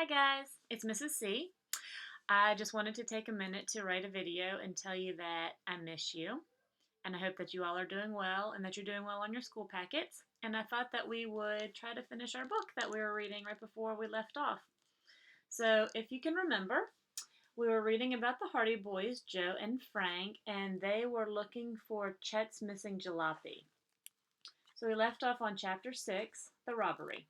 Hi guys, it's Mrs. C. I just wanted to take a minute to write a video and tell you that I miss you, and I hope that you all are doing well and that you're doing well on your school packets. And I thought that we would try to finish our book that we were reading right before we left off. So, if you can remember, we were reading about the Hardy Boys, Joe and Frank, and they were looking for Chet's missing jalopy. So we left off on chapter 6, the robbery.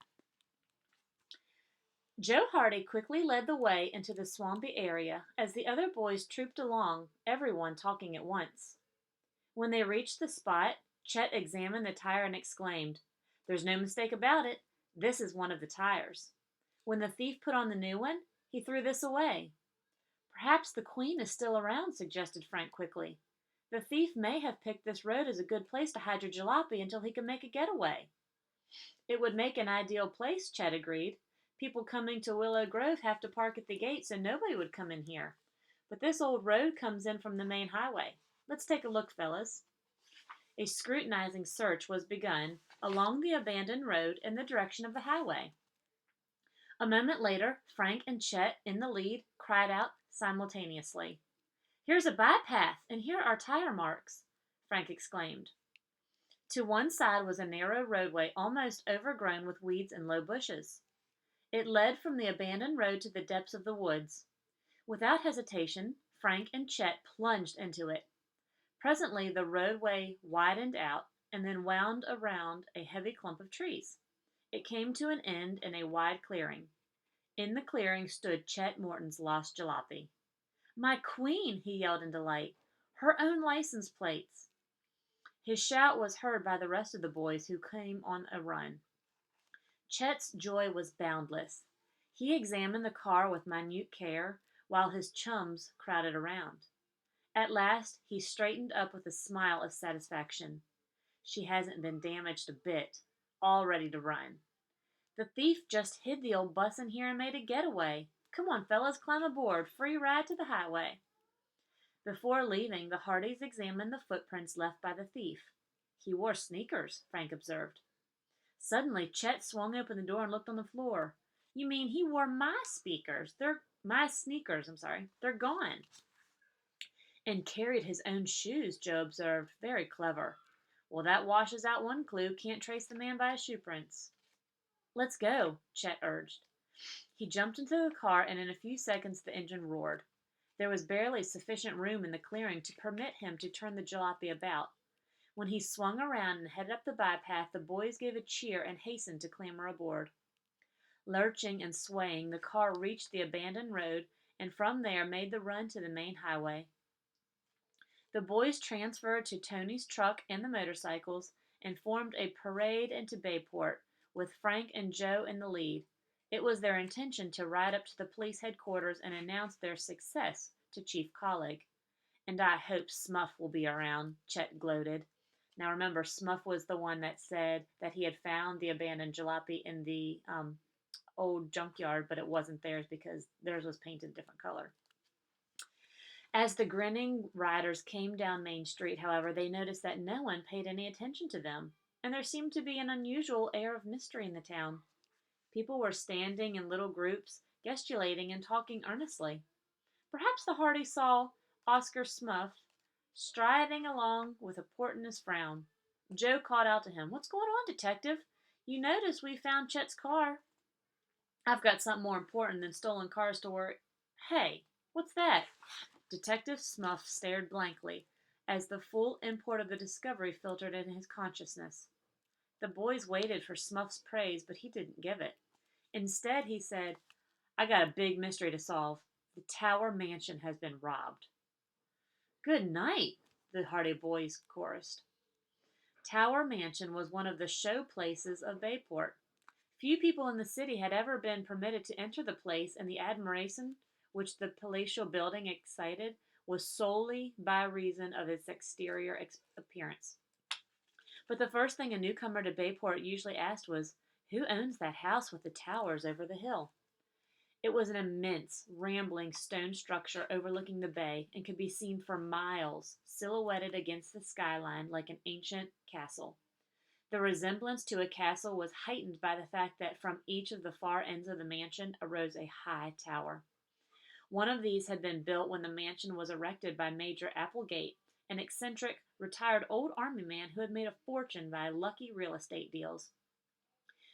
Joe Hardy quickly led the way into the swampy area as the other boys trooped along, everyone talking at once. When they reached the spot, Chet examined the tire and exclaimed, "There's no mistake about it. This is one of the tires." When the thief put on the new one, he threw this away. "Perhaps the queen is still around," suggested Frank quickly. "The thief may have picked this road as a good place to hide your jalopy until he can make a getaway." "It would make an ideal place," Chet agreed. "People coming to Willow Grove have to park at the gate, so nobody would come in here. But this old road comes in from the main highway. Let's take a look, fellas." A scrutinizing search was begun along the abandoned road in the direction of the highway. A moment later, Frank and Chet, in the lead, cried out simultaneously. "Here's a bypath, and here are tire marks," Frank exclaimed. To one side was a narrow roadway almost overgrown with weeds and low bushes. It led from the abandoned road to the depths of the woods. Without hesitation, Frank and Chet plunged into it. Presently the roadway widened out and then wound around a heavy clump of trees. It came to an end in a wide clearing. In the clearing stood Chet Morton's lost jalopy. "My queen!" he yelled in delight. "Her own license plates!" His shout was heard by the rest of the boys, who came on a run. Chet's joy was boundless. He examined the car with minute care, while his chums crowded around. At last he straightened up with a smile of satisfaction. "She hasn't been damaged a bit. All ready to run. The thief just hid the old bus in here and made a getaway. Come on, fellas, climb aboard. Free ride to the highway." Before leaving, the Hardys examined the footprints left by the thief. "He wore sneakers," Frank observed. Suddenly, Chet swung open the door and looked on the floor. "You mean he wore my speakers? My sneakers, I'm sorry. They're gone." "And carried his own shoes," Joe observed. "Very clever." "Well, that washes out one clue. Can't trace the man by his shoe prints." "Let's go," Chet urged. He jumped into the car, and in a few seconds the engine roared. There was barely sufficient room in the clearing to permit him to turn the jalopy about. When he swung around and headed up the bypath, the boys gave a cheer and hastened to clamber aboard. Lurching and swaying, the car reached the abandoned road and from there made the run to the main highway. The boys transferred to Tony's truck and the motorcycles and formed a parade into Bayport, with Frank and Joe in the lead. It was their intention to ride up to the police headquarters and announce their success to Chief Collig. "And I hope Smuff will be around," Chet gloated. Now remember, Smuff was the one that said that he had found the abandoned jalopy in the old junkyard, but it wasn't theirs because theirs was painted a different color. As the grinning riders came down Main Street, however, they noticed that no one paid any attention to them, and there seemed to be an unusual air of mystery in the town. People were standing in little groups, gesticulating and talking earnestly. Perhaps the Hardys saw Oscar Smuff striding along with a portentous frown. Joe called out to him, "What's going on, detective? You notice we found Chet's car." "I've got something more important than stolen cars to worry." "Hey, what's that?" Detective Smuff stared blankly as the full import of the discovery filtered in his consciousness. The boys waited for Smuff's praise, but he didn't give it. Instead, he said, "I got a big mystery to solve. The Tower Mansion has been robbed." "Good night," the Hardy boys chorused. Tower Mansion was one of the show places of Bayport. Few people in the city had ever been permitted to enter the place, and the admiration which the palatial building excited was solely by reason of its exterior appearance. But the first thing a newcomer to Bayport usually asked was, "Who owns that house with the towers over the hill?" It was an immense, rambling stone structure overlooking the bay and could be seen for miles, silhouetted against the skyline like an ancient castle. The resemblance to a castle was heightened by the fact that from each of the far ends of the mansion arose a high tower. One of these had been built when the mansion was erected by Major Applegate, an eccentric, retired old army man who had made a fortune by lucky real estate deals.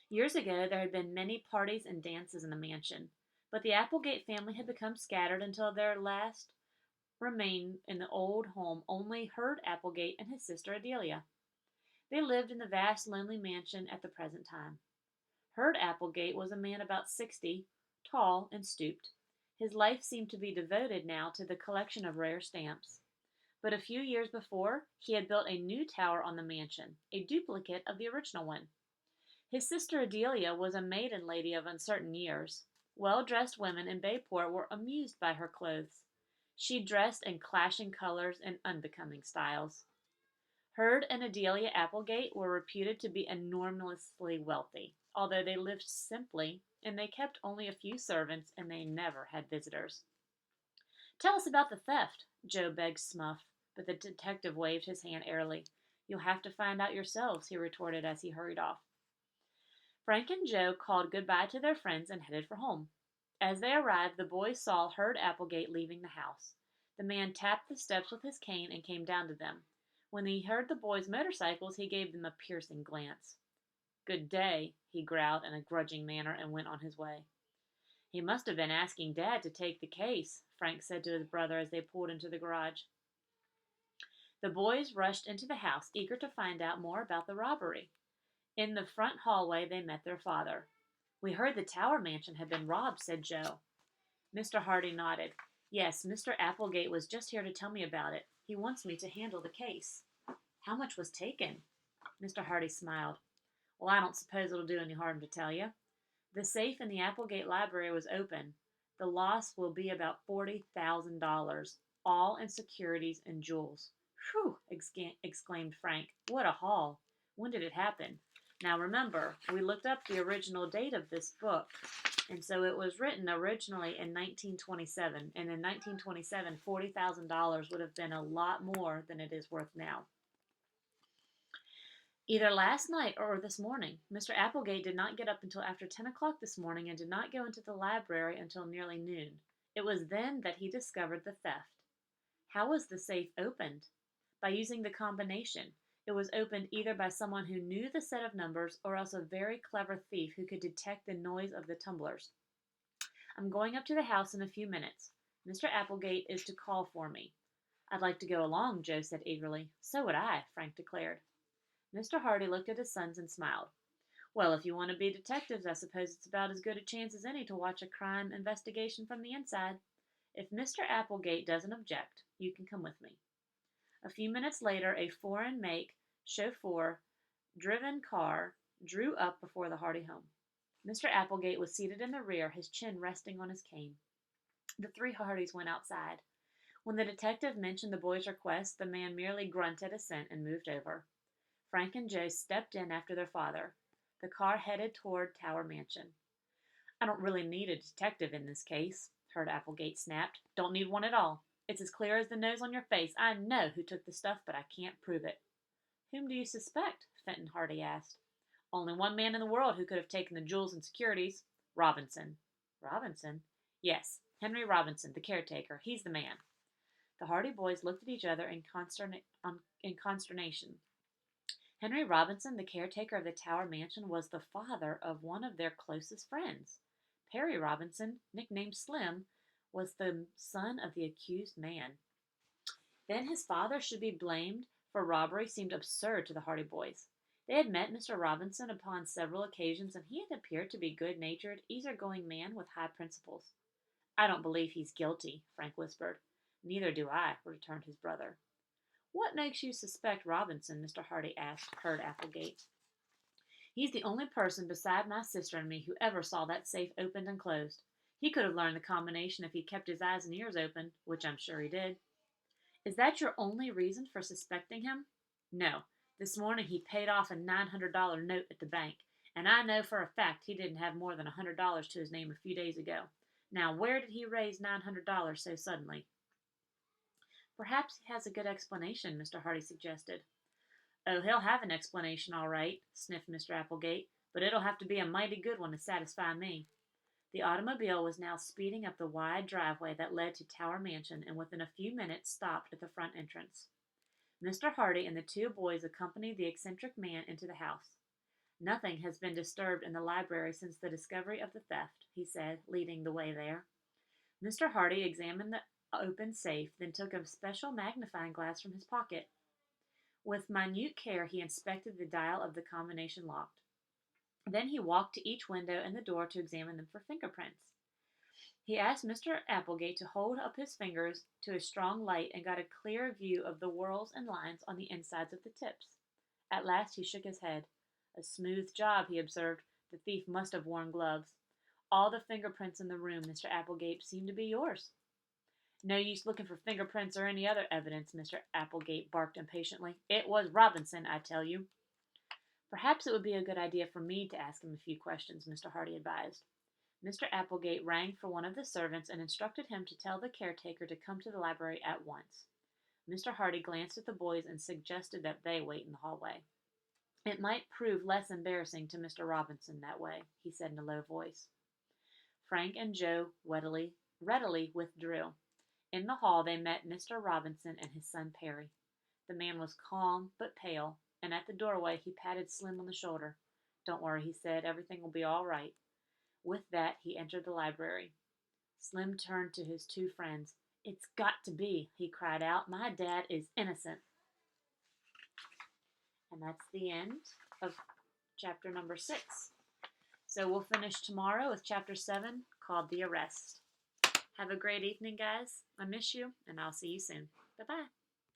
Years ago, there had been many parties and dances in the mansion, but the Applegate family had become scattered until there last remained in the old home only Hurd Applegate and his sister Adelia. They lived in the vast, lonely mansion at the present time. Hurd Applegate was a man about 60, tall and stooped. His life seemed to be devoted now to the collection of rare stamps. But a few years before, he had built a new tower on the mansion, a duplicate of the original one. His sister Adelia was a maiden lady of uncertain years. Well-dressed women in Bayport were amused by her clothes. She dressed in clashing colors and unbecoming styles. Hurd and Adelia Applegate were reputed to be enormously wealthy, although they lived simply, and they kept only a few servants, and they never had visitors. "Tell us about the theft," Joe begged Smuff, but the detective waved his hand airily. "You'll have to find out yourselves," he retorted as he hurried off. Frank and Joe called goodbye to their friends and headed for home. As they arrived, the boys saw Hurd Applegate leaving the house. The man tapped the steps with his cane and came down to them. When he heard the boys' motorcycles, he gave them a piercing glance. "Good day," he growled in a grudging manner and went on his way. "He must have been asking Dad to take the case," Frank said to his brother as they pulled into the garage. The boys rushed into the house, eager to find out more about the robbery. In the front hallway, they met their father. "We heard the Tower mansion had been robbed," said Joe. Mr. Hardy nodded. "Yes, Mr. Applegate was just here to tell me about it. He wants me to handle the case." "How much was taken?" Mr. Hardy smiled. "Well, I don't suppose it'll do any harm to tell you. The safe in the Applegate library was open. The loss will be about $40,000, all in securities and jewels." "Whew!" exclaimed Frank. "What a haul! When did it happen?" Now remember, we looked up the original date of this book, and so it was written originally in 1927, and in 1927, $40,000 would have been a lot more than it is worth now. "Either last night or this morning. Mr. Applegate did not get up until after 10 o'clock this morning and did not go into the library until nearly noon. It was then that he discovered the theft." "How was the safe opened?" "By using the combination. It was opened either by someone who knew the set of numbers or else a very clever thief who could detect the noise of the tumblers. I'm going up to the house in a few minutes. Mr. Applegate is to call for me." "I'd like to go along," Joe said eagerly. "So would I," Frank declared. Mr. Hardy looked at his sons and smiled. "Well, if you want to be detectives, I suppose it's about as good a chance as any to watch a crime investigation from the inside. If Mr. Applegate doesn't object, you can come with me." A few minutes later, a foreign-make, chauffeur-driven car drew up before the Hardy home. Mr. Applegate was seated in the rear, his chin resting on his cane. The three Hardys went outside. When the detective mentioned the boy's request, the man merely grunted assent and moved over. Frank and Joe stepped in after their father. The car headed toward Tower Mansion. "I don't really need a detective in this case," Hurd Applegate snapped. "Don't need one at all. It's as clear as the nose on your face. I know who took the stuff, but I can't prove it." "Whom do you suspect?" Fenton Hardy asked. "Only one man in the world who could have taken the jewels and securities. Robinson." "Robinson?" "Yes, Henry Robinson, the caretaker. He's the man." The Hardy boys looked at each other in consternation. Henry Robinson, the caretaker of the Tower Mansion, was the father of one of their closest friends. Perry Robinson, nicknamed Slim, was the son of the accused man. Then his father should be blamed for robbery seemed absurd to the Hardy boys. They had met Mr. Robinson upon several occasions, and he had appeared to be a good-natured, easy-going man with high principles. "I don't believe he's guilty," Frank whispered. "Neither do I," returned his brother. "What makes you suspect Robinson?" Mr. Hardy asked Hurd Applegate. "He's the only person beside my sister and me who ever saw that safe opened and closed. He could have learned the combination if he'd kept his eyes and ears open, which I'm sure he did." "Is that your only reason for suspecting him?" "No. This morning he paid off a $900 note at the bank, and I know for a fact he didn't have more than $100 to his name a few days ago. Now, where did he raise $900 so suddenly?" "Perhaps he has a good explanation," Mr. Hardy suggested. Oh, he'll have an explanation, all right, sniffed Mr. Applegate, but it'll have to be a mighty good one to satisfy me. The automobile was now speeding up the wide driveway that led to Tower Mansion and within a few minutes stopped at the front entrance. Mr. Hardy and the two boys accompanied the eccentric man into the house. Nothing has been disturbed in the library since the discovery of the theft, he said, leading the way there. Mr. Hardy examined the open safe, then took a special magnifying glass from his pocket. With minute care, he inspected the dial of the combination lock. Then he walked to each window and the door to examine them for fingerprints. He asked Mr. Applegate to hold up his fingers to a strong light and got a clear view of the whorls and lines on the insides of the tips. At last he shook his head. A smooth job, he observed. The thief must have worn gloves. All the fingerprints in the room, Mr. Applegate, seem to be yours. No use looking for fingerprints or any other evidence, Mr. Applegate barked impatiently. It was Robinson, I tell you. Perhaps it would be a good idea for me to ask him a few questions, Mr. Hardy advised. Mr. Applegate rang for one of the servants and instructed him to tell the caretaker to come to the library at once. Mr. Hardy glanced at the boys and suggested that they wait in the hallway. It might prove less embarrassing to Mr. Robinson that way, he said in a low voice. Frank and Joe readily withdrew. In the hall they met Mr. Robinson and his son Perry. The man was calm but pale, and at the doorway he patted Slim on the shoulder. Don't worry, he said. Everything will be all right. With that, he entered the library. Slim turned to his two friends. It's got to be, he cried out. My dad is innocent. And that's the end of chapter number 6. So we'll finish tomorrow with chapter 7 called The Arrest. Have a great evening, guys. I miss you, and I'll see you soon. Bye-bye.